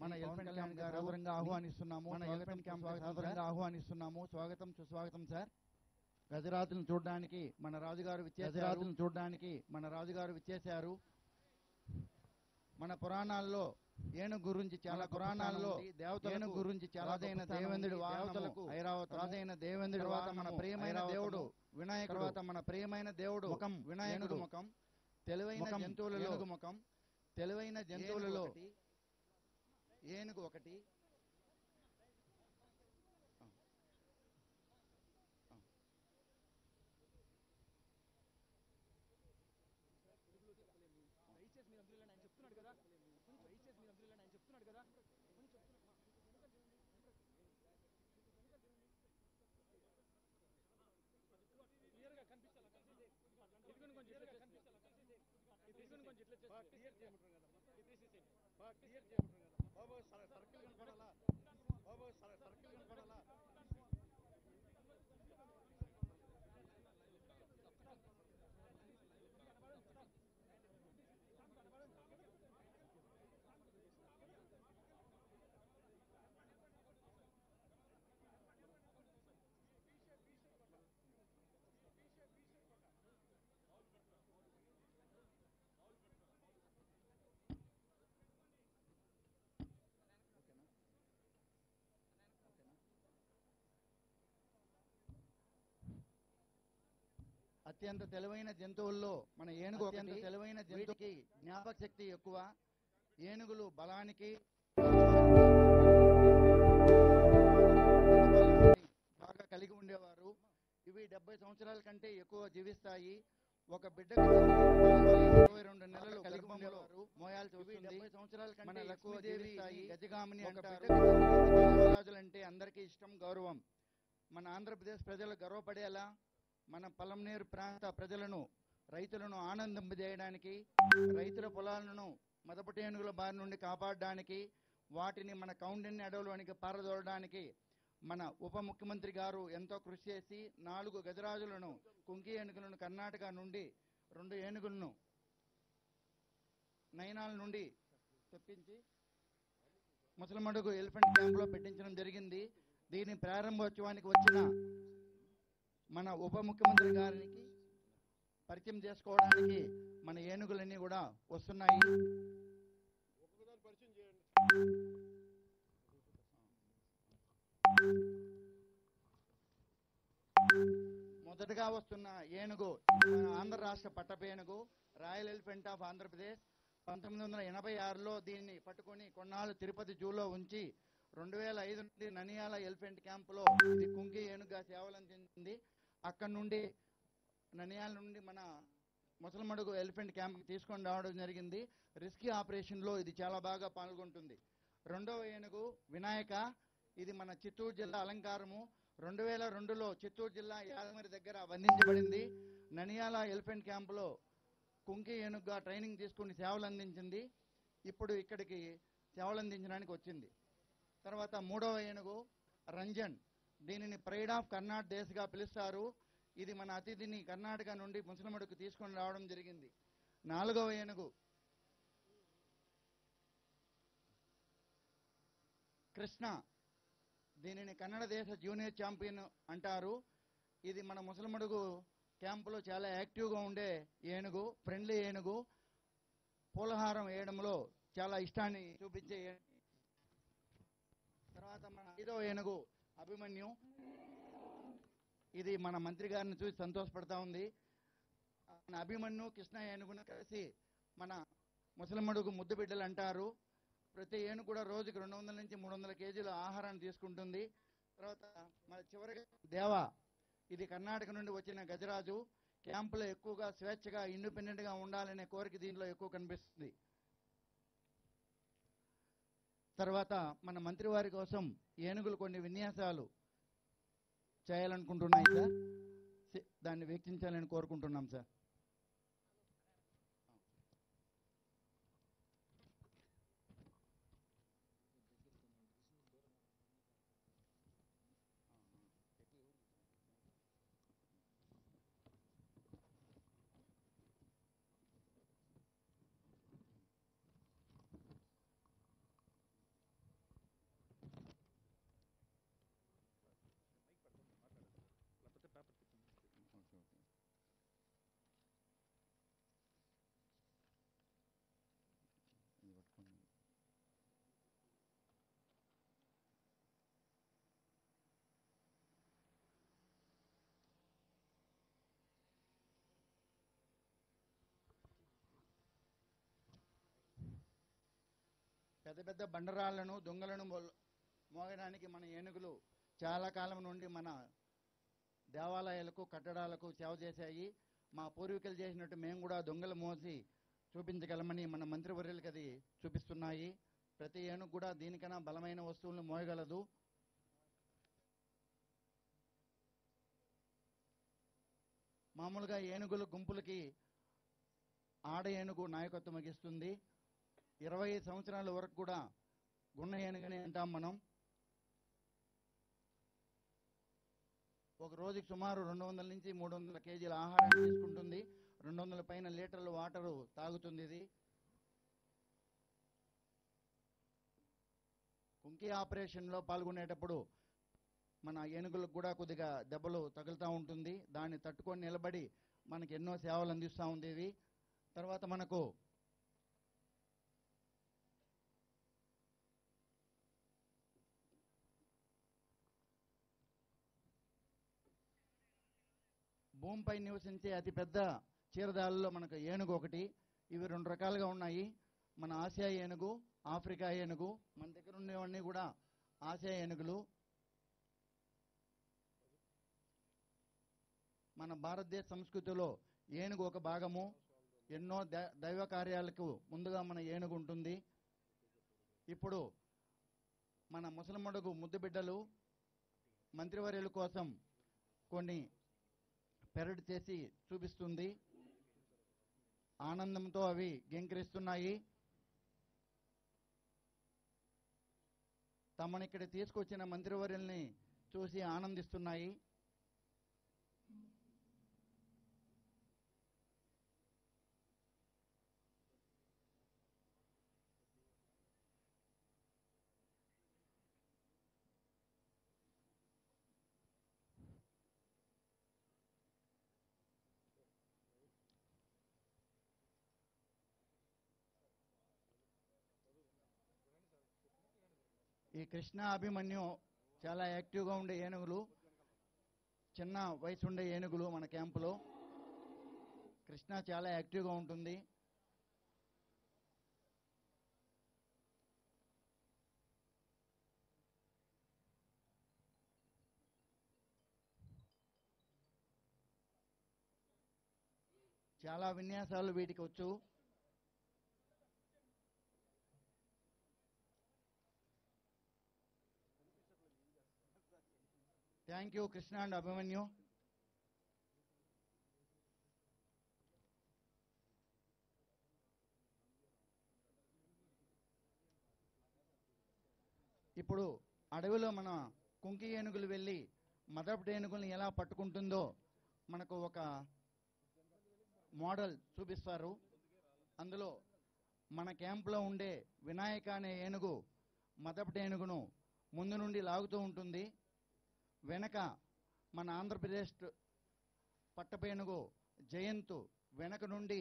మన elephant camp గారు సాదరంగా ఆహ్వానిస్తున్నాము. మన ఎలిఫెంట్ క్యాంప్ సాదరంగా ఆహ్వానిస్తున్నాము. స్వాగతం సుస్వాగతం సార్. గజరాజులను చూడడానికి మన రాజుగారు విచ్చేశారు. మన పురాణాల్లో ఏనుగు గురించి చాలా ఏనుగు గురించి చాలా దేవేంద్రుడి దేవతలకు రాజైన దేవేంద్రుడి తర్వాత మన ప్రియమైన దేవుడు వినాయకుడు, తర్వాత మన ప్రియమైన దేవుడు ముఖం వినాయకుడు ముఖం, తెలివైన జంతువులలో ఏనుగు ఒకటి. అత్యంత తెలివైన జంతువుల్లో మన ఏనుగు అత్యంత తెలివైన జంతువుకి జ్ఞాపక శక్తి ఎక్కువ. ఏనుగులు బలానికి బాగా కలిగి ఉండేవారు. ఇవి 70 సంవత్సరాల కంటే ఎక్కువ జీవిస్తాయి. ఒక బిడ్డకు 22 నెలలు కలిగి ఉండేవారు మోయాల్సి వస్తుంది. 70 సంవత్సరాల కంటే ఎక్కువ జీవిస్తాయి. గజగామిని అంటారు. రాజులంటే అందరికీ ఇష్టం, గౌరవం. మన ఆంధ్రప్రదేశ్ ప్రజలు గర్వపడేలా మన పలంనేరు ప్రాంత ప్రజలను, రైతులను ఆనందింపజేయడానికి, రైతుల పొలాలను మదపటి ఏనుగుల బారి నుండి కాపాడడానికి, వాటిని మన కౌండిన్య అడవులోనికి పారదోలడానికి మన ఉప ముఖ్యమంత్రి గారు ఎంతో కృషి చేసి 4 గజరాజులను, కుంకి ఏనుగులను కర్ణాటక నుండి 2 ఏనుగులను నయనాల నుండి తెప్పించి ముసలమడుగు ఎలిఫెంట్ క్యాంప్లో పెట్టించడం జరిగింది. దీని ప్రారంభోత్సవానికి వచ్చిన మన ఉప ముఖ్యమంత్రి గారికి పరిచయం చేసుకోవడానికి మన ఏనుగులన్నీ కూడా వస్తున్నాయి. మొదటగా వస్తున్న ఏనుగు మన ఆంధ్ర రాష్ట్ర పట్టపేనుగు, రాయల్ ఎలిఫెంట్ ఆఫ్ ఆంధ్రప్రదేశ్. 1986లో దీన్ని పట్టుకొని కొన్నాళ్ళు తిరుపతి జూలో ఉంచి 2005 నుండి ననియాల ఎలిఫెంట్ క్యాంపులో ఇది కుంకి ఏనుగుగా సేవలందించింది. అక్కడి నుండి ననియాల నుండి మన ముసలమడుగు ఎలిఫెంట్ క్యాంప్కి తీసుకొని రావడం జరిగింది. రెస్క్యూ ఆపరేషన్లో ఇది చాలా బాగా పాల్గొంటుంది. రెండవ ఏనుగు వినాయక. ఇది మన చిత్తూరు జిల్లా అలంకారము. 2002లో చిత్తూరు జిల్లా యాదమరి దగ్గర బంధించబడింది. ననియాల ఎలిఫెంట్ క్యాంపులో కుంకి ఏనుగుగా ట్రైనింగ్ తీసుకుని సేవలు అందించింది. ఇప్పుడు ఇక్కడికి సేవలు అందించడానికి వచ్చింది. తర్వాత మూడవ ఏనుగు రంజన్. దీనిని ప్రైడ్ ఆఫ్ కర్ణాటక పిలుస్తారు. ఇది మన అతిథిని కర్ణాటక నుండి ముసలమడుకు తీసుకొని రావడం జరిగింది. నాలుగవ ఏనుగు కృష్ణ. దీనిని కన్నడ దేశ జూనియర్ ఛాంపియన్ అంటారు. ఇది మన ముసలమడుగు క్యాంపులో చాలా యాక్టివ్గా ఉండే ఏనుగు, ఫ్రెండ్లీ ఏనుగు. పూలహారం వేయడంలో చాలా ఇష్టాన్ని చూపించే ఏనుగు. తర్వాత మన 5వ ఏనుగు అభిమన్యు. ఇది మన మంత్రి గారిని చూసి సంతోషపడతా ఉంది. మన అభిమన్యు కృష్ణ ఏనుగును కలిసి మన ముసలమడుగు ముద్దు బిడ్డలు అంటారు. ప్రతి ఏనుగు కూడా రోజుకి 200 నుంచి 300 కేజీల ఆహారాన్ని తీసుకుంటుంది. తర్వాత మన చివరిగా దేవ. ఇది కర్ణాటక నుండి వచ్చిన గజరాజు. క్యాంపులో ఎక్కువగా స్వేచ్ఛగా ఇండిపెండెంట్గా ఉండాలనే కోరిక దీనిలో ఎక్కువ కనిపిస్తుంది. తర్వాత మన మంత్రివారి కోసం ఏనుగులు కొన్ని విన్యాసాలు చేయాలనుకుంటున్నాయి సార్. దాన్ని వీక్షించాలని కోరుకుంటున్నాం సార్. పెద్ద పెద్ద బండరాళ్లను దొంగలను మోగడానికి మన ఏనుగులు చాలా కాలం నుండి మన దేవాలయాలకు కట్టడాలకు సేవ చేశాయి. మా పూర్వీకులు చేసినట్టు మేము కూడా దొంగలు మోసి చూపించగలమని మన మంత్రివర్యులకు అది చూపిస్తున్నాయి. ప్రతి ఏనుగు కూడా దీనికన్నా బలమైన వస్తువులను మోయగలదు. మామూలుగా ఏనుగుల గుంపులకి ఆడ ఏనుగు నాయకత్వం వహిస్తుంది. 25 సంవత్సరాల వరకు కూడా గున్న ఏనుగని అంటాం మనం. ఒక రోజుకి సుమారు 200 నుంచి 300 కేజీల ఆహారం తీసుకుంటుంది. 200 పైన లీటర్ల వాటరు తాగుతుంది. ఇది కుంకి ఆపరేషన్లో పాల్గొనేటప్పుడు మన ఏనుగులకు కూడా కొద్దిగా దెబ్బలు తగులుతూ ఉంటుంది. దాన్ని తట్టుకొని నిలబడి మనకి ఎన్నో సేవలు అందిస్తూ ఉంది ఇది. తర్వాత మనకు భూమిపై నివసించే అతిపెద్ద క్షీరదాలలో మనకు ఏనుగు ఒకటి. ఇవి 2 రకాలుగా ఉన్నాయి. మన ఆసియా ఏనుగు, ఆఫ్రికా ఏనుగు. మన దగ్గర ఉండేవన్నీ కూడా ఆసియా ఏనుగులు. మన భారతదేశ సంస్కృతిలో ఏనుగు ఒక భాగము. ఎన్నో దైవ కార్యాలకు ముందుగా మన ఏనుగు ఉంటుంది. ఇప్పుడు మన ముసలిమడుగు ముద్దు బిడ్డలు మంత్రివర్యుల కోసం కొన్ని పెరడ్ చేసి చూపిస్తుంది. ఆనందంతో అవి గెంకిరిస్తున్నాయి. తమని ఇక్కడ తీసుకొచ్చిన మంత్రివర్యుల్ని చూసి ఆనందిస్తున్నాయి. ఈ కృష్ణ, అభిమన్యు చాలా యాక్టివ్గా ఉండే ఏనుగులు. చిన్న వయసు ఉండే ఏనుగులు మన క్యాంపులో. కృష్ణ చాలా యాక్టివ్గా ఉంటుంది. చాలా విన్యాసాలు వీటికి వచ్చు. Thank you Krishna and Abhimanyu. ఇప్పుడు అడవిలో మన కుంకి ఏనుగులు వెళ్ళి మదపు ఏనుగుల్ని ఎలా పట్టుకుంటుందో మనకు ఒక మోడల్ చూపిస్తారు. అందులో మన క్యాంపులో ఉండే వినాయక అనే ఏనుగు మదపు ఏనుగును ముందు నుండి లాగుతూ ఉంటుంది. వెనక మన ఆంధ్రప్రదేశ్ పట్టపేనుగు జయంతు వెనక నుండి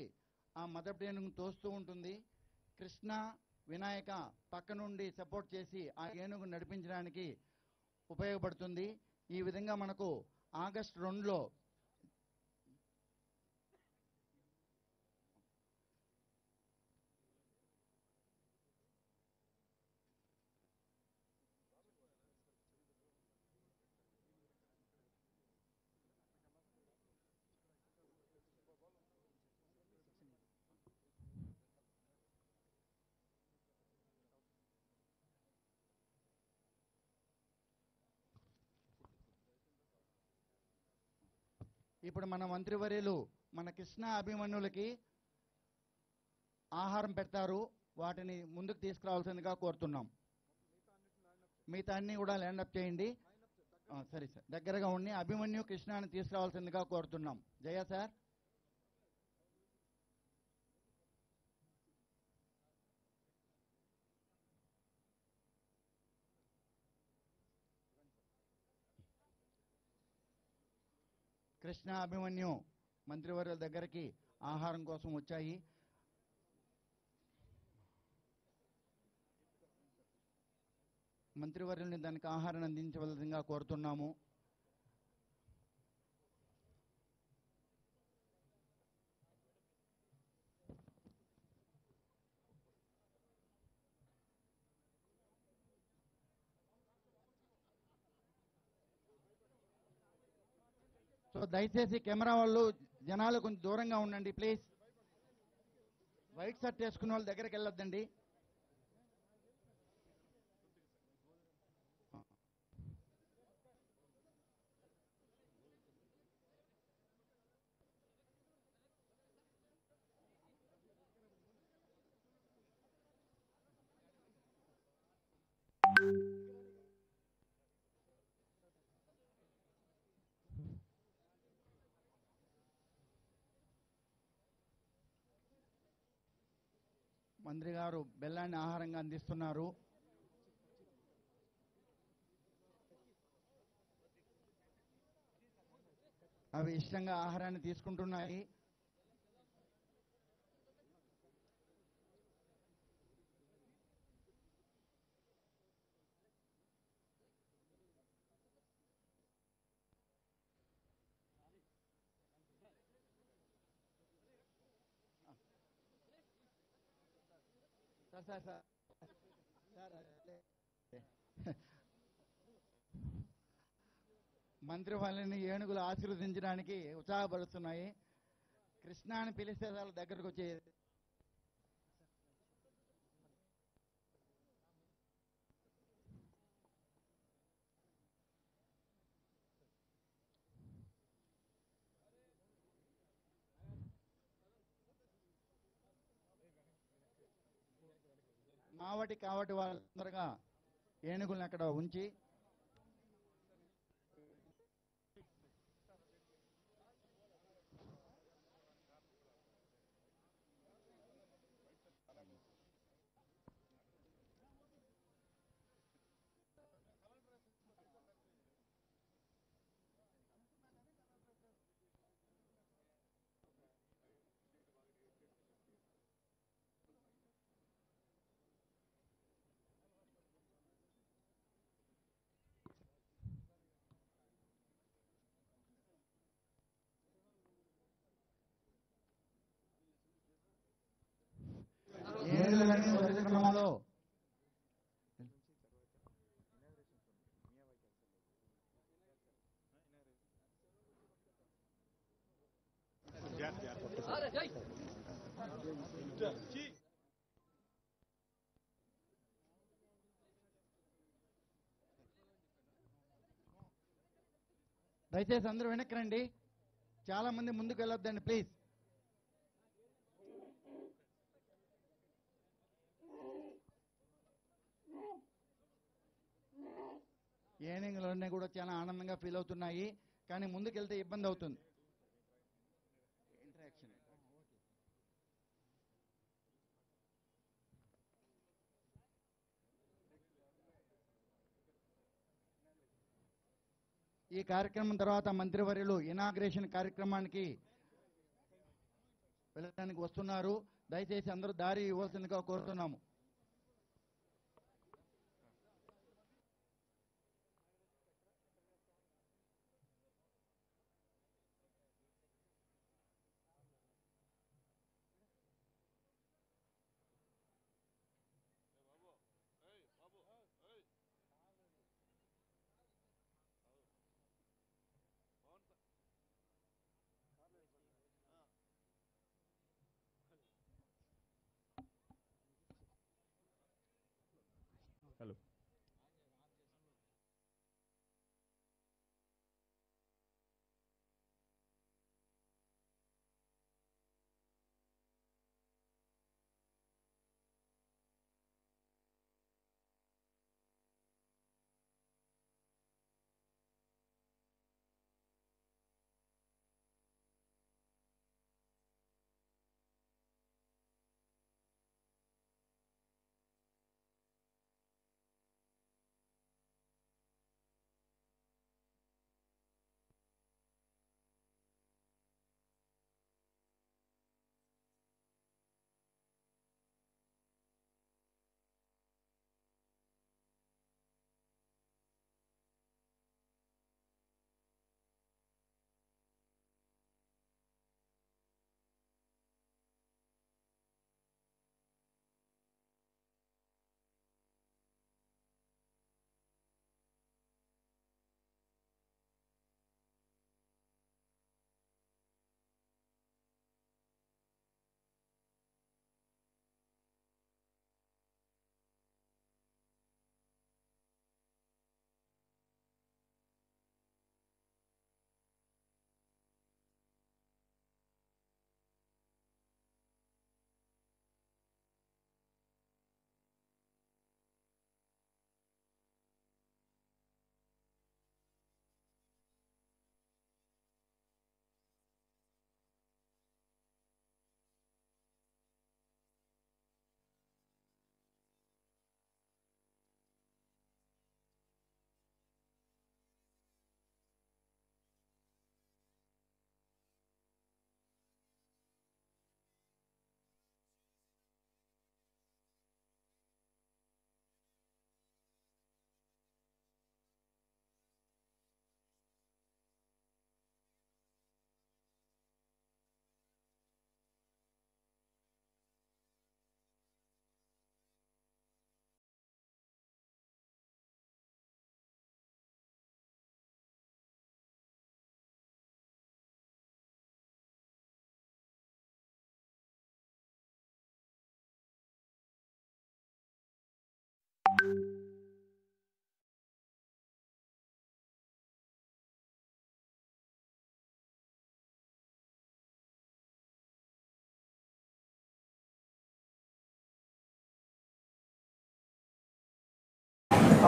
ఆ మదపు ఏనుగును తోస్తూ ఉంటుంది. కృష్ణ, వినాయక పక్క నుండి సపోర్ట్ చేసి ఆ ఏనుగు నడిపించడానికి ఉపయోగపడుతుంది. ఈ విధంగా మనకు ఆగస్టు 2లో ఇప్పుడు మన మంత్రివర్యులు మన కృష్ణ, అభిమన్యులకి ఆహారం పెడతారు. వాటిని ముందుకు తీసుకురావాల్సిందిగా కోరుతున్నాం. మిగతా అన్ని కూడా ల్యాండప్ చేయండి. సరే సార్, దగ్గరగా ఉండి అభిమన్యు, కృష్ణని తీసుకురావాల్సిందిగా కోరుతున్నాం. జయ సార్. కృష్ణ, అభిమన్యు మంత్రివర్యుల దగ్గరికి ఆహారం కోసం వచ్చాయి. మంత్రివర్యుల్ని దానికి ఆహారం అందించవలసిందిగా కోరుతున్నాము. సో దయచేసి కెమెరా వాళ్ళు జనాలు కొంచెం దూరంగా ఉండండి ప్లీజ్. వైట్ షర్ట్ వేసుకున్న వాళ్ళ దగ్గరికి వెళ్ళొద్దండి. మంత్రి గారు బెల్లాన్ని ఆహారంగా అందిస్తున్నారు. అవి ఇష్టంగా ఆహారాన్ని తీసుకుంటున్నాయి. సార్ మంత్రి వాళ్ళని ఏనుగులు ఆశీర్వదించడానికి ఉత్సాహపరుస్తున్నాయి. కృష్ణ అని పిలిస్తే వాళ్ళ దగ్గరకు వచ్చి మావటి కావటి వాళ్ళందరుగా ఏనుగులను అక్కడ ఉంచి ఏనుగులని మొదటి క్రమంలో దయచేసి అందరూ వెనక్కి రండి. చాలా మంది ముందుకు వెళ్ళొద్దండి ప్లీజ్. ఏనుగులన్నీ కూడా చాలా ఆనందంగా ఫీల్ అవుతున్నాయి. కానీ ముందుకెళ్తే ఇబ్బంది అవుతుంది. ఇంటరాక్షన్ ఈ కార్యక్రమం తర్వాత మంత్రివర్యులు ఇనాగ్రేషన్ కార్యక్రమానికి వెళ్ళడానికి వస్తున్నారు. దయచేసి అందరూ దారి ఇవ్వాల్సిందిగా కోరుతున్నాము. హలో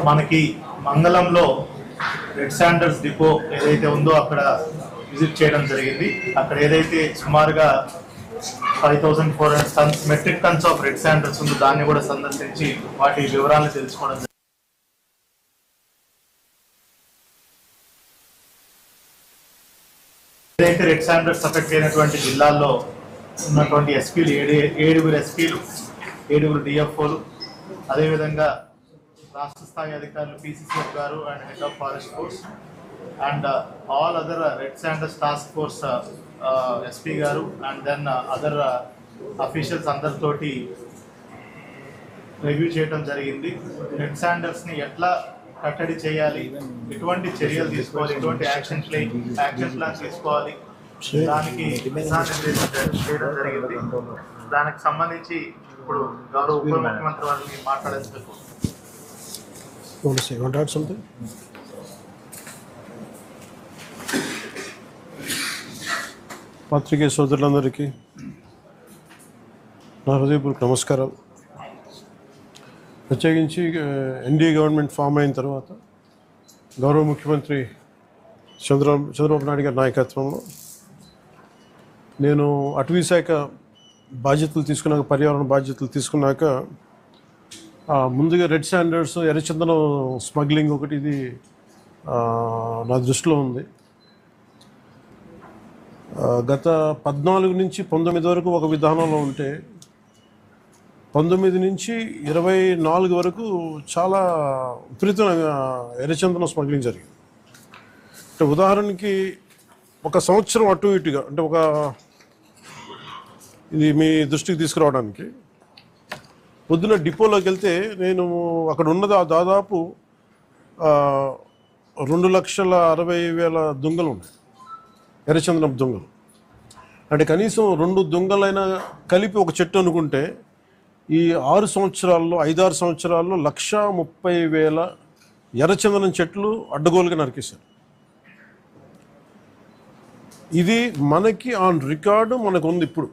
మనకి మంగళంలో రెడ్ శాండర్స్ డిపో ఏదైతే ఉందో అక్కడ విజిట్ చేయడం జరిగింది. అక్కడ ఏదైతే సుమారుగా 5400 turns metric tons of red Sanders ఉందో దాన్ని కూడా సందర్శించి వాటి వివరాలను తెలుసుకోవడం జరిగింది. ఏదైతే రెడ్ శాండర్స్ అఫెక్ట్ అయినటువంటి జిల్లాల్లో ఉన్నటువంటి ఎస్పీలు 7 ఎస్పీలు, 7 డిఎఫ్ఓలు, అదేవిధంగా రాష్ట్ర స్థాయి అధికారులు PCCF గారు and head of forest force and all other red Sanders task force SP గారు అండ్ దెన్ అదర్ అఫీషియల్స్ అందరితోటి రివ్యూ చేయడం జరిగింది. రెడ్ శాండర్స్ని ఎట్లా కట్టడి చేయాలి, ఎటువంటి చర్యలు తీసుకోవాలి, ఎటువంటి యాక్షన్ ప్లాన్ తీసుకోవాలి, దానికి దిశానిర్దేశం చేయడం జరిగింది. దానికి సంబంధించి ఇప్పుడు గౌరవ ఉప ముఖ్యమంత్రి వారిని మాట్లాడేందుకు పత్రికే సోదరులందరికీ నా హృదయపూర్వక నమస్కారం. ప్రత్యేకించి ఎన్డీఏ గవర్నమెంట్ ఫామ్ అయిన తర్వాత గౌరవ ముఖ్యమంత్రి చంద్రబాబు నాయుడు గారి నాయకత్వంలో నేను అటవీ శాఖ బాధ్యతలు తీసుకున్నాక, పర్యావరణ బాధ్యతలు తీసుకున్నాక ముందుగా రెడ్ శాండర్స్, ఎర్రచందనం స్మగ్లింగ్ ఒకటి ఇది నా దృష్టిలో ఉంది. గత 14 నుంచి 19 వరకు ఒక విధానంలో ఉంటే 19 నుంచి 24 వరకు చాలా విపరీతంగా ఎర్రచందనం స్మగ్లింగ్ జరిగింది. అంటే ఉదాహరణకి ఒక సంవత్సరం అటు ఇటుగా, అంటే ఇది మీ దృష్టికి తీసుకురావడానికి, పొద్దున డిపోలోకి వెళ్తే నేను అక్కడ ఉన్నది దాదాపు 2,60,60,000 దుంగలు ఉన్నాయి, ఎర్రచందనం దుంగలు. అంటే కనీసం 2 దుంగలైనా కలిపి ఒక చెట్టు అనుకుంటే ఈ 6 సంవత్సరాల్లో 5-6 సంవత్సరాల్లో 1,30,000 ఎర్రచందనం చెట్లు అడ్డగోలుగా నరికేశారు. ఇది మనకి ఆన్ రికార్డు మనకు ఉంది ఇప్పుడు.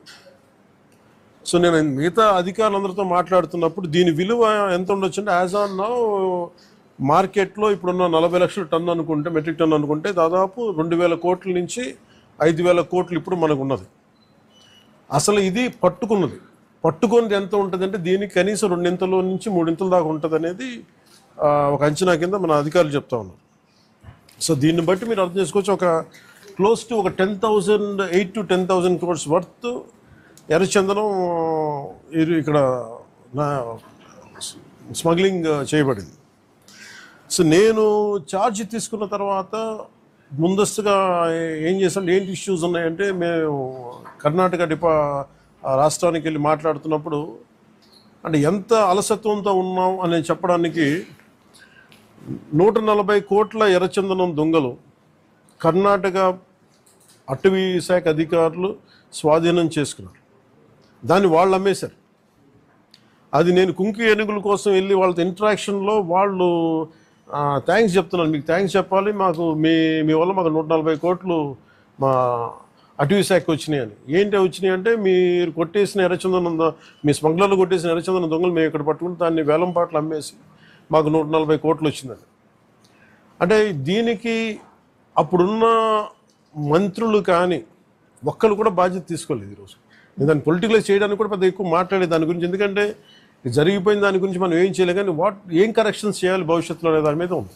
సో నేను మిగతా అధికారులందరితో మాట్లాడుతున్నప్పుడు దీని విలువ ఎంత ఉండొచ్చు అంటే యాజ్ ఆన్ నౌ మార్కెట్లో ఇప్పుడున్న 40 లక్షల టన్ను అనుకుంటే, మెట్రిక్ టన్ను అనుకుంటే దాదాపు 2,000 కోట్ల నుంచి 5,000 కోట్లు ఇప్పుడు మనకు ఉన్నది. అసలు ఇది పట్టుకున్నది ఎంత ఉంటుంది అంటే దీనికి కనీసం 2 నుంచి 3 దాకా ఉంటుంది అనేది ఒక అంచనా కింద మన అధికారులు చెప్తా ఉన్నారు. సో దీన్ని బట్టి మీరు అర్థం చేసుకోవచ్చు, ఒక క్లోజ్ టు ఒక 8,000 to 10,000 crores వర్త్ ఎర్రచందనం ఇక్కడ స్మగ్లింగ్ చేయబడింది. సో నేను ఛార్జ్ తీసుకున్న తర్వాత ముందస్తుగా ఏం చేసాం, ఏంటి ఇష్యూస్ ఉన్నాయంటే మేము కర్ణాటక రాష్ట్రానికి వెళ్ళి మాట్లాడుతున్నప్పుడు అంటే ఎంత అలసత్వంతో ఉన్నాం అని చెప్పడానికి 140 కోట్ల ఎర్రచందనం దొంగలు కర్ణాటక అటవీ శాఖ అధికారులు స్వాధీనం చేసుకున్నారు. దాన్ని వాళ్ళు అమ్మేశారు. అది నేను కుంకి ఏనుగుల కోసం వెళ్ళి వాళ్ళతో ఇంటరాక్షన్లో వాళ్ళు థ్యాంక్స్ చెప్తున్నాను, మీకు థ్యాంక్స్ చెప్పాలి, మాకు మీ వల్ల మాకు 140 కోట్లు మా అటవీ శాఖకు వచ్చినాయి అని. ఏంటి వచ్చినాయి అంటే మీరు కొట్టేసిన ఎర్రచందనం, మీ స్మగ్లర్లు కొట్టేసిన ఎర్రచందనం దొంగలు మేము ఇక్కడ పట్టుకుని దాన్ని వేలం పాటలు అమ్మేసి మాకు 140 కోట్లు వచ్చిందని. అంటే దీనికి అప్పుడున్న మంత్రులు కానీ ఒక్కరు కూడా బాధ్యత తీసుకోలేదు. ఈరోజు నేను దాన్ని పొలిటికలైజ్ చేయడానికి కూడా పెద్ద ఎక్కువ మాట్లాడే దాని గురించి, ఎందుకంటే జరిగిపోయిన దాని గురించి మనం ఏం చేయలేం, కానీ ఏం కరెక్షన్స్ చేయాలి భవిష్యత్తులో అనే దాని మీద ఉంది.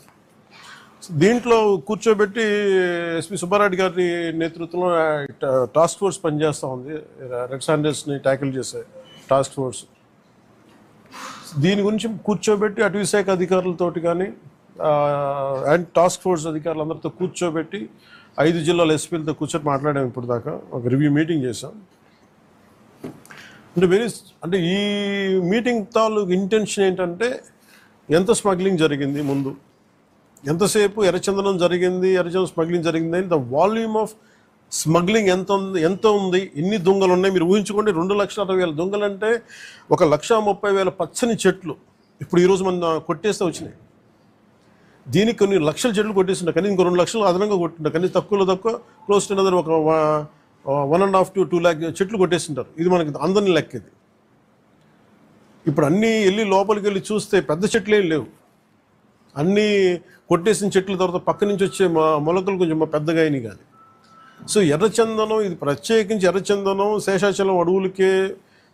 దీంట్లో కూర్చోబెట్టి ఎస్పీ సుబ్బారెడ్డి గారి నేతృత్వంలో టాస్క్ ఫోర్స్ పనిచేస్తూ ఉంది, రెడ్ శాండర్స్ని ట్యాకిల్ చేసే టాస్క్ ఫోర్స్. దీని గురించి కూర్చోబెట్టి అటవీ శాఖ అధికారులతోటి కానీ అండ్ టాస్క్ ఫోర్స్ అధికారులందరితో కూర్చోబెట్టి 5 జిల్లాల ఎస్పీలతో కూర్చొని మాట్లాడాము. ఇప్పుడు దాకా ఒక రివ్యూ మీటింగ్ చేశాం. అంటే ఈ మీటింగ్ తాలూకు ఇంటెన్షన్ ఏంటంటే ఎంత స్మగ్లింగ్ జరిగింది, ముందు ఎంతసేపు ఎర్రచందనం జరిగింది, ఎర్రచందనం స్మగ్లింగ్ జరిగింది అని ద వాల్యూమ్ ఆఫ్ స్మగ్లింగ్ ఎంత ఉంది, ఎన్ని దొంగలు ఉన్నాయి మీరు ఊహించుకోండి. 2,60,000 దొంగలు అంటే 1,30,000 పచ్చని చెట్లు ఇప్పుడు ఈరోజు మన కొట్టేస్తే వచ్చినాయి. దీనికి కొన్ని లక్షల చెట్లు కొట్టేస్తుంటాయి, కానీ ఇంకో 2 లక్షలు అదనంగా కొట్టింటారు, కానీ తక్కువ క్లోజ్ టు ఒక 1.5 to 2 lakh చెట్లు కొట్టేస్తుంటారు. ఇది మనకి అందరినీ లెక్కేది. ఇప్పుడు అన్నీ వెళ్ళి లోపలికి వెళ్ళి చూస్తే పెద్ద చెట్లు ఏం లేవు. అన్నీ కొట్టేసిన చెట్ల తర్వాత పక్క నుంచి వచ్చే మొలకలు కొంచెం పెద్దగా అయినాయి కానీ. సో ఎర్రచందనం ఇది ప్రత్యేకించి ఎర్రచందనం శేషాచలం అడవులకే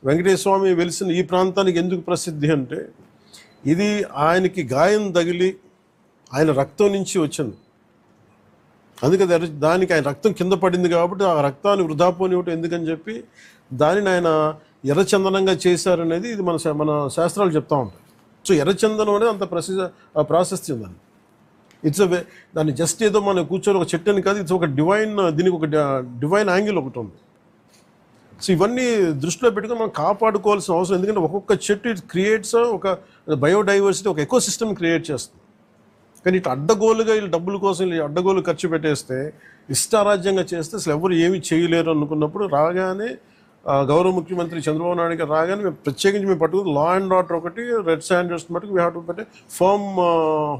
వెంకటేశ్వర స్వామి వెలిసిన ఈ ప్రాంతానికి ఎందుకు ప్రసిద్ధి అంటే ఇది ఆయనకి గాయం తగిలి ఆయన రక్తం నుంచి వచ్చింది. అందుకే దానికి ఆయన రక్తం కింద పడింది కాబట్టి ఆ రక్తాన్ని వృధా పోనివ్వటం ఎందుకని చెప్పి దానిని ఆయన ఎర్రచందనంగా చేశారనేది ఇది మన శాస్త్రాలు చెప్తా ఉంటాయి. సో ఎర్రచందనం అనేది అంత ప్రాశస్త్యం దాన్ని. ఇట్స్ దాన్ని జస్ట్ ఏదో మనం కూర్చొని ఒక చెట్టు అని కాదు, ఇట్స్ ఒక డివైన్, దీనికి ఒక డివైన్ యాంగిల్ ఒకటి ఉంది. సో ఇవన్నీ దృష్టిలో పెట్టుకుని మనం కాపాడుకోవాల్సిన అవసరం, ఎందుకంటే ఒక్కొక్క చెట్టు ఇట్ క్రియేట్స్ ఒక బయోడైవర్సిటీ, ఒక ఎకో సిస్టమ్ క్రియేట్ చేస్తుంది. కానీ ఇట్లా అడ్డగోలుగా వీళ్ళు డబ్బుల కోసం వీళ్ళు అడ్డగోలు ఖర్చు పెట్టేస్తే, ఇష్టారాజ్యంగా చేస్తే అసలు ఎవరు ఏమీ చేయలేరు అనుకున్నప్పుడు రాగానే గౌరవ ముఖ్యమంత్రి చంద్రబాబు నాయుడు గారు రాగానే మేము ప్రత్యేకించి మేము పట్టుకుని లా అండ్ ఆర్డర్ ఒకటి, రెడ్ స్టాండర్డ్స్ మటుకు వీ హ్యావ్ టు పెట్టి ఫర్మ్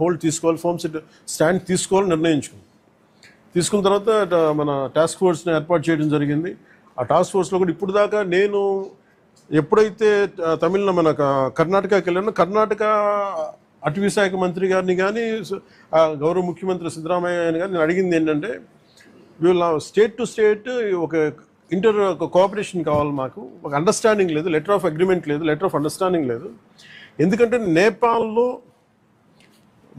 హోల్డ్ తీసుకోవాలి, ఫర్మ్ స్టాండ్ తీసుకోవాలని నిర్ణయించుకున్నాం. తీసుకున్న తర్వాత మన టాస్క్ ఫోర్స్ని ఏర్పాటు చేయడం జరిగింది. ఆ టాస్క్ ఫోర్స్లో కూడా ఇప్పుడు దాకా నేను ఎప్పుడైతే మన కర్ణాటకకి వెళ్ళానో, కర్ణాటక అటవీ శాఖ మంత్రి గారిని కానీ గౌరవ ముఖ్యమంత్రి సిద్ధరామయ్య కానీ నేను అడిగింది ఏంటంటే, వీళ్ళ స్టేట్ టు స్టేట్ ఒక కోఆపరేషన్ కావాలి, మాకు ఒక అండర్స్టాండింగ్ లేదు, లెటర్ ఆఫ్ అగ్రిమెంట్ లేదు, లెటర్ ఆఫ్ అండర్స్టాండింగ్ లేదు. ఎందుకంటే నేపాల్లో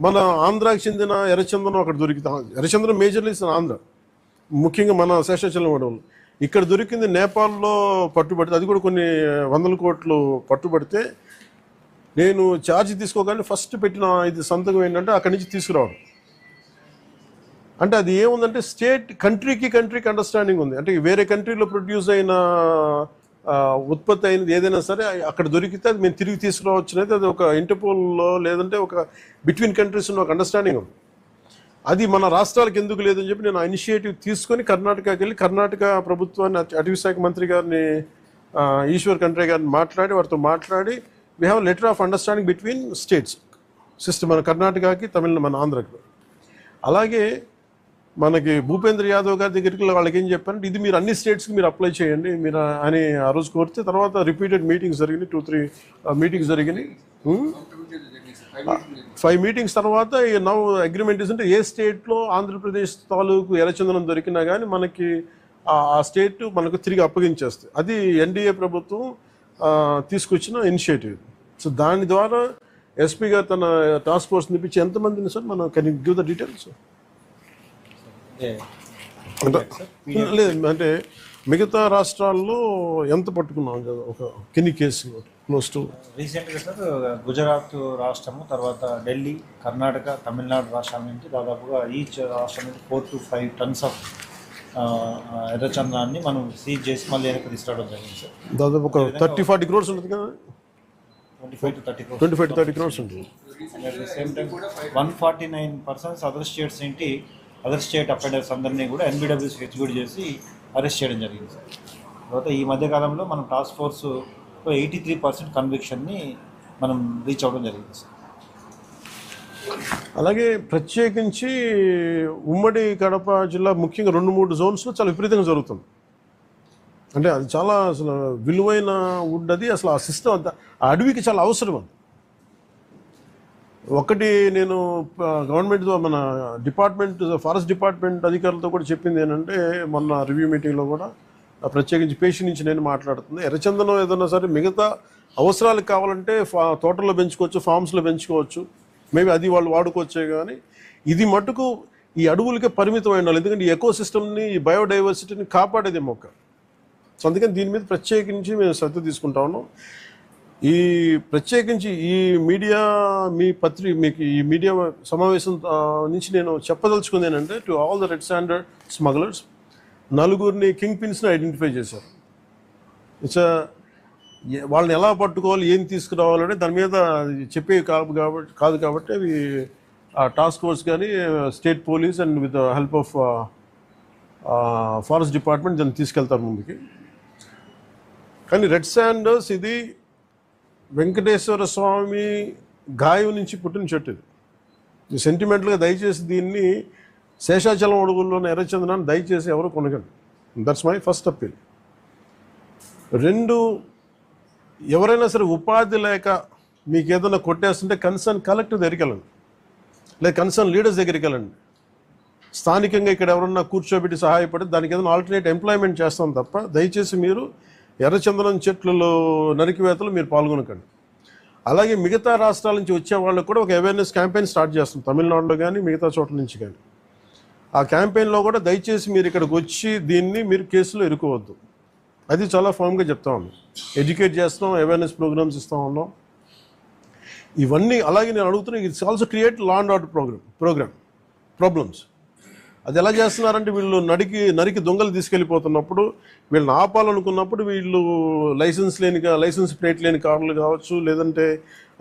మన ఆంధ్రాకి చెందిన ఎర్రచందనం అక్కడ దొరికితే, ఎర్రచందనం మేజర్లీ ఆంధ్ర, ముఖ్యంగా మన శేషాచలం అడవులు, ఇక్కడ దొరికింది నేపాల్లో పట్టుబడితే, అది కూడా కొన్ని 100 కోట్లు పట్టుబడితే నేను ఛార్జ్ తీసుకోగానే ఫస్ట్ పెట్టిన ఇది సంతకం ఏంటంటే అక్కడి నుంచి తీసుకురావడం. అంటే అది ఏముందంటే కంట్రీకి అండర్స్టాండింగ్ ఉంది. అంటే వేరే కంట్రీలో ప్రొడ్యూస్ అయిన ఉత్పత్తి అయినది ఏదైనా సరే అక్కడ దొరికితే అది మేము తిరిగి తీసుకురావచ్చు అనేది అది ఒక ఇంటర్పోల్లో లేదంటే ఒక బిట్వీన్ కంట్రీస్ ఉన్న ఒక అండర్స్టాండింగ్ ఉంది. అది మన రాష్ట్రాలకు ఎందుకు లేదని చెప్పి నేను ఆ ఇనిషియేటివ్ తీసుకొని కర్ణాటకకి వెళ్ళి కర్ణాటక ప్రభుత్వాన్ని, అటవీ శాఖ మంత్రి గారిని ఈశ్వర్ ఖండ్రే గారిని మాట్లాడి వారితో మాట్లాడి we have letter of understanding between states system, మన కర్ణాటకకి మన ఆంధ్రకి. అలాగే మనకి భూపేంద్ర యాదవ్ గారి దగ్గరికి వాళ్ళకి ఏం చెప్పారంటే ఇది మీరు అన్ని స్టేట్స్కి మీరు అప్లై చేయండి మీరు అని ఆ రోజు కోరితే, తర్వాత రిపీటెడ్ మీటింగ్స్ జరిగినాయి, 2-3 మీటింగ్స్ జరిగినాయి. 5 మీటింగ్స్ తర్వాత నౌ అగ్రిమెంట్ అంటే ఏ స్టేట్లో ఆంధ్రప్రదేశ్ తాలూకు ఎర్రచందనం దొరికినా కానీ మనకి ఆ స్టేట్ మనకు తిరిగి అప్పగించేస్తుంది. అది ఎన్డీఏ ప్రభుత్వం తీసుకొచ్చిన ఇనిషియేటివ్. సో దాని ద్వారా ఎస్పీ గారు తన టాస్క్ ఫోర్స్ నిపించి ఎంతమందిని సార్ మనం can you give the details? లేదు అంటే మిగతా రాష్ట్రాల్లో ఎంత పట్టుకున్నాం కదా, ఒక కెన్ని కేసు క్లోజ్ టు రీసెంట్గా సార్ గుజరాత్ రాష్ట్రము, తర్వాత ఢిల్లీ, కర్ణాటక, తమిళనాడు రాష్ట్రాల నుంచి దాదాపుగా ఈచ్ రాష్ట్రం నుంచి 4 to 5 tons ఆఫ్ ఎర్రచందనాన్ని మనం సీజ్ చేసి మళ్ళీ వెనక్కి తీసుకురావడం జరిగింది సార్. దాదాపు ఒక 30-40 crores ఉంటుంది కదా, 25 to 30 crores. 25 to 30 crores ఉంటుంది. At the same time 149 persons other states ఏంటి, అదర్ స్టేట్ అఫెండర్స్ అందరినీ కూడా NBWC ఎగ్జిక్యూట్ చేసి అరెస్ట్ చేయడం జరిగింది సార్. తర్వాత ఈ మధ్యకాలంలో మనం టాస్క్ ఫోర్స్ 83% కన్విక్షన్ని మనం రీచ్ అవ్వడం జరిగింది సార్. అలాగే ప్రత్యేకించి ఉమ్మడి కడప జిల్లా ముఖ్యంగా 2-3 జోన్స్లో చాలా విపరీతంగా జరుగుతుంది. అంటే అది చాలా అసలు విలువైన వుడ్, అది అసలు ఆ సిస్టమ్ అంతా ఆ అడవికి చాలా అవసరం. అది ఒకటి నేను గవర్నమెంట్ మన డిపార్ట్మెంట్ ఫారెస్ట్ డిపార్ట్మెంట్ అధికారులతో కూడా చెప్పింది ఏంటంటే, మొన్న రివ్యూ మీటింగ్లో కూడా ప్రత్యేకించి పేషి నుంచి నేను మాట్లాడుతుంది, ఎర్రచందనం ఏదైనా సరే మిగతా అవసరాలకు కావాలంటే తోటల్లో పెంచుకోవచ్చు, ఫార్మ్స్లో పెంచుకోవచ్చు, మేబీ అది వాళ్ళు వాడుకోవచ్చే. కానీ ఇది మటుకు ఈ అడవులకే పరిమితం అయి ఉండాలి, ఎందుకంటే ఈ ఎకో సిస్టమ్ని, ఈ బయోడైవర్సిటీని కాపాడేది మొక్క. సో అందుకని దీని మీద ప్రత్యేకించి మేము శ్రద్ధ తీసుకుంటా ఉన్నాం. ఈ ప్రత్యేకించి ఈ మీడియా మీకు ఈ మీడియా సమావేశం నుంచి నేను చెప్పదలుచుకుంది ఏంటంటే, to all the red standard smugglers 4 king పిన్స్ని ఐడెంటిఫై చేశారు. ఇట్స్ వాళ్ళని ఎలా పట్టుకోవాలి, ఏం తీసుకురావాలంటే దాని మీద చెప్పే కాదు కాబట్టి అవి టాస్క్ ఫోర్స్ కానీ state police and with the help of forest department దాన్ని తీసుకెళ్తారు ముందుకి. కానీ రెడ్ శాండర్స్ ఇది వెంకటేశ్వర స్వామి గాయం నుంచి పుట్టిన చెట్టు. ఇది సెంటిమెంటల్గా దయచేసి దీన్ని శేషాచలం అడుగుల్లోని ఎర్రచందనాన్ని దయచేసి ఎవరు కొనగండి. That's my first appeal. 2, ఎవరైనా సరే ఉపాధి లేక మీకు ఏదైనా కొట్టేస్తుంటే కన్సర్న్ కలెక్టర్ దగ్గరికి వెళ్ళండి. లేదా కన్సర్న్ లీడర్స్ దగ్గరికి వెళ్ళండి. స్థానికంగా ఇక్కడ ఎవరన్నా కూర్చోబెట్టి సహాయపడి దానికి ఏదైనా ఆల్టర్నేట్ ఎంప్లాయ్మెంట్ చేస్తాం తప్ప దయచేసి మీరు ఎర్రచందనం చెట్లలో నరికివేతలు మీరు పాల్గొనకండి. అలాగే మిగతా రాష్ట్రాల నుంచి వచ్చే వాళ్ళకు కూడా ఒక అవేర్నెస్ క్యాంపెయిన్ స్టార్ట్ చేస్తాం, తమిళనాడులో కానీ మిగతా చోట్ల నుంచి కానీ. ఆ క్యాంపెయిన్లో కూడా దయచేసి మీరు ఇక్కడికి వచ్చి దీన్ని మీరు కేసులో ఇరుకోవద్దు, అది చాలా ఫామ్గా చెప్తా ఉన్నాం. ఎడ్యుకేట్ చేస్తాం, అవేర్నెస్ ప్రోగ్రామ్స్ ఇస్తూ ఉన్నాం, ఇవన్నీ. అలాగే నేను అడుగుతున్నా, it's also create law and order problems. అది ఎలా చేస్తున్నారంటే వీళ్ళు నరికి దొంగలు తీసుకెళ్ళిపోతున్నప్పుడు వీళ్ళని ఆపాలనుకున్నప్పుడు వీళ్ళు లైసెన్స్ ప్లేట్ లేని కార్లు కావచ్చు, లేదంటే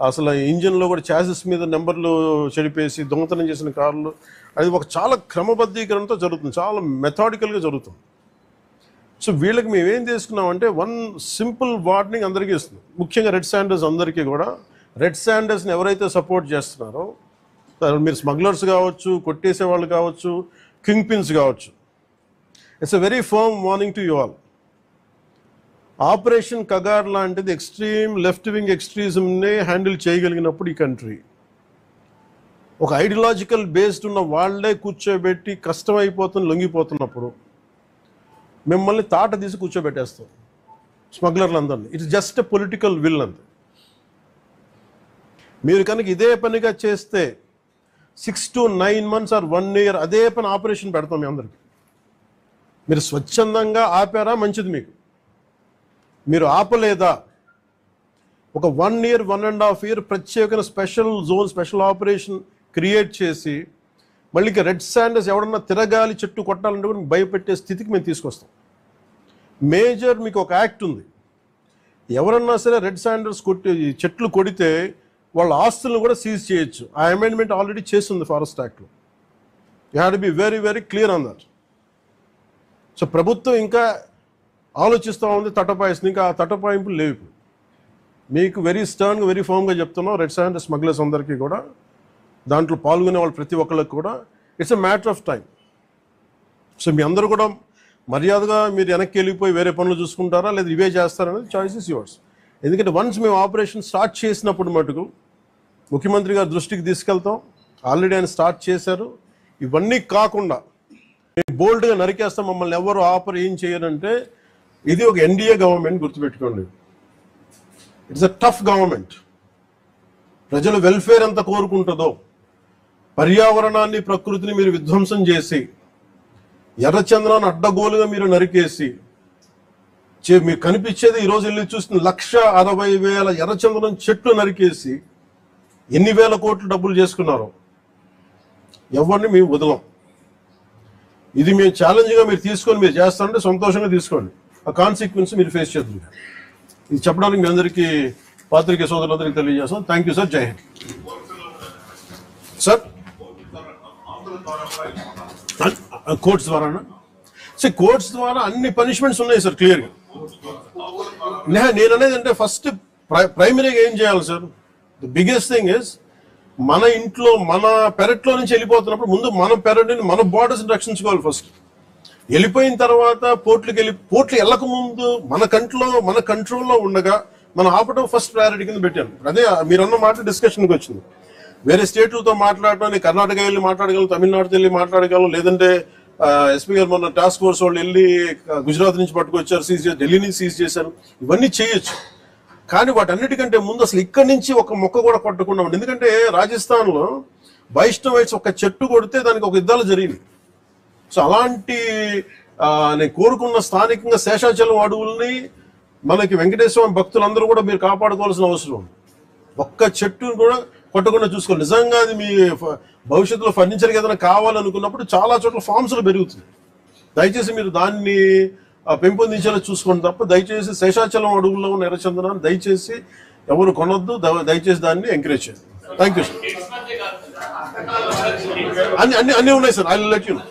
అసలు ఇంజిన్లో కూడా చాసిస్ మీద నెంబర్లు చెడిపేసి దొంగతనం చేసిన కార్లు, అది ఒక చాలా క్రమబద్ధీకరణతో జరుగుతుంది, చాలా మెథాడికల్గా జరుగుతుంది. సో వీళ్ళకి మేమేం చేసుకున్నామంటే వన్ సింపుల్ వార్నింగ్ అందరికీ ఇస్తుంది, ముఖ్యంగా రెడ్ శాండర్స్ అందరికీ కూడా. రెడ్ శాండర్స్ని ఎవరైతే సపోర్ట్ చేస్తున్నారో మీరు స్మగ్లర్స్ కావచ్చు, కొట్టేసే వాళ్ళు కావచ్చు, కింగ్ పిన్స్ కావచ్చు, it's a very firm warning to you all. Operation Kagar లాంటిది ఎక్స్ట్రీమ్ లెఫ్ట్ వింగ్ ఎక్స్ట్రీజంనే హ్యాండిల్ చేయగలిగినప్పుడు ఈ కంట్రీ, ఒక ఐడియాలజికల్ బేస్డ్ ఉన్న వాళ్ళే కూర్చోబెట్టి కష్టమైపోతుంది లొంగిపోతున్నప్పుడు మిమ్మల్ని తాట తీసి కూర్చోబెట్టేస్తాం స్మగ్లర్లందరినీ. It's just a political will అంతే. మీరు కనుక ఇదే పనిగా చేస్తే 6 to 9 months or 1 year అదే పని ఆపరేషన్ పెడతాం మీ అందరికి. మీరు స్వచ్ఛందంగా ఆపారా మంచిది, మీరు ఆపలేదా ఒక 1 year 1.5 year ప్రత్యేకమైన special zone, special operation create చేసి మళ్ళీ ఇంకా రెడ్ శాండర్స్ ఎవడన్నా తిరగాలి చెట్టు కొట్టాలంటే కూడా భయపెట్టే స్థితికి మేము తీసుకొస్తాం. మేజర్ మీకు ఒక యాక్ట్ ఉంది, ఎవరన్నా సరే రెడ్ శాండర్స్ చెట్లు కొడితే వాళ్ళ ఆస్తులను కూడా సీజ్ చేయొచ్చు. ఆ అమెండ్మెంట్ ఆల్రెడీ చేస్తుంది ఫారెస్ట్ యాక్ట్లో. You have to be very very clear on that. So ప్రభుత్వం ఇంకా ఆలోచిస్తూ ఉంది, తటపాయిస్తుంది, ఇంకా ఆ తటపాయింపులు లేవు. మీకు వెరీ స్టర్న్గా వెరీ ఫర్మ్గా చెప్తున్నాం, రెడ్ శాండర్స్ స్మగ్లర్స్ అందరికీ కూడా, దాంట్లో పాల్గొనే వాళ్ళు ప్రతి ఒక్కళ్ళకి కూడా it's a matter of time. So మీ అందరూ కూడా మర్యాదగా మీరు వెనక్కి వెళ్ళిపోయి వేరే పనులు చూసుకుంటారా లేదా ఇవే చేస్తారనేది చాయిస్ ఇస్ యువర్స్. ఎందుకంటే వన్స్ మేము ఆపరేషన్ స్టార్ట్ చేసినప్పుడు మటుకు ముఖ్యమంత్రి గారి దృష్టికి తీసుకెళ్తాం, ఆల్రెడీ ఆయన స్టార్ట్ చేశారు. ఇవన్నీ కాకుండా బోల్డ్గా నరికేస్తాం, మమ్మల్ని ఎవరు ఆపరు, ఏం చేయరంటే ఇది ఒక ఎన్డీఏ గవర్నమెంట్, గుర్తుపెట్టుకోండి. It's a tough government. ప్రజల వెల్ఫేర్ ఎంత కోరుకుంటుందో, పర్యావరణాన్ని ప్రకృతిని మీరు విధ్వంసం చేసి ఎర్రచంద్రాన్ని అడ్డగోలుగా మీరు నరికేసి మీకు కనిపించేది ఈరోజు వెళ్ళి చూస్తున్న 1,60,000 ఎర్రచందనం చెట్లు నరికేసి ఎన్ని వేల కోట్లు డబ్బులు చేసుకున్నారో ఎవరిని మేము వదలం. ఇది మేము ఛాలెంజ్గా మీరు తీసుకొని మీరు చేస్తారంటే సంతోషంగా తీసుకోండి, ఆ కాన్సిక్వెన్స్ మీరు ఫేస్ చేద్దాం. ఇది చెప్పడానికి మీ అందరికీ పాత్రికేయ సోదరులందరికీ తెలియజేస్తాం. థ్యాంక్ యూ సార్, జై హింద్. సార్ కోర్ట్స్ ద్వారానా? సార్ కోర్ట్స్ ద్వారా అన్ని పనిష్మెంట్స్ ఉన్నాయి సార్ క్లియర్గా. నేను అనేది అంటే ఫస్ట్ ప్రైమరీగా ఏం చేయాలి sir, the biggest thing is మన ఇంట్లో మన పెరట్లో నుంచి వెళ్ళిపోతున్నప్పుడు ముందు మన పెరట్ని మన బార్డర్స్ని రక్షించుకోవాలి. ఫస్ట్ వెళ్ళిపోయిన తర్వాత పోర్ట్లు వెళ్ళక ముందు మన కంట్రోల్లో ఉండగా మనం ఆపడం ఫస్ట్ ప్రయారిటీ కింద పెట్టాను. అదే మీరన్న మాట డిస్కషన్కి వచ్చింది. వేరే స్టేట్లతో మాట్లాడటం, కర్ణాటక వెళ్ళి మాట్లాడగలం, తమిళనాడుతో వెళ్ళి మాట్లాడగలం, లేదంటే ఎస్పీ గారు మొన్న టాస్క్ ఫోర్స్ వాళ్ళు వెళ్ళి గుజరాత్ నుంచి పట్టుకొచ్చారు, సీజ్ చేశారు, ఢిల్లీ నుంచి సీజ్ చేశారు, ఇవన్నీ చేయొచ్చు. కానీ వాటన్నిటికంటే ముందు అసలు ఇక్కడి నుంచి ఒక మొక్క కూడా కొట్టకుండా ఉంది. ఎందుకంటే రాజస్థాన్లో వైష్ణవైట్స్ ఒక చెట్టు కొడితే దానికి ఒక యుద్ధాలు జరిగింది. సో అలాంటి నేను కోరుకున్న స్థానికంగా శేషాచలం అడవుల్ని మనకి వెంకటేశ్వర భక్తులందరూ కూడా మీరు కాపాడుకోవాల్సిన అవసరం ఉంది. ఒక్క చెట్టును కూడా కొట్టకుండా చూసుకోండి. నిజంగా అది మీ భవిష్యత్తులో ఫర్నిచర్కి ఏదైనా కావాలనుకున్నప్పుడు చాలా చోట్ల ఫార్మ్స్లో పెరుగుతుంది. దయచేసి మీరు దాన్ని పెంపొందించేలా చూసుకోండి తప్ప దయచేసి శేషాచలం అడుగుల్లో ఉన్న ఎర్రచందనాన్ని దయచేసి ఎవరు కొనొద్దు, దయచేసి దాన్ని ఎంకరేజ్ చేయండి. Thank you sir. అన్ని ఉన్నాయి sir, I will let you know.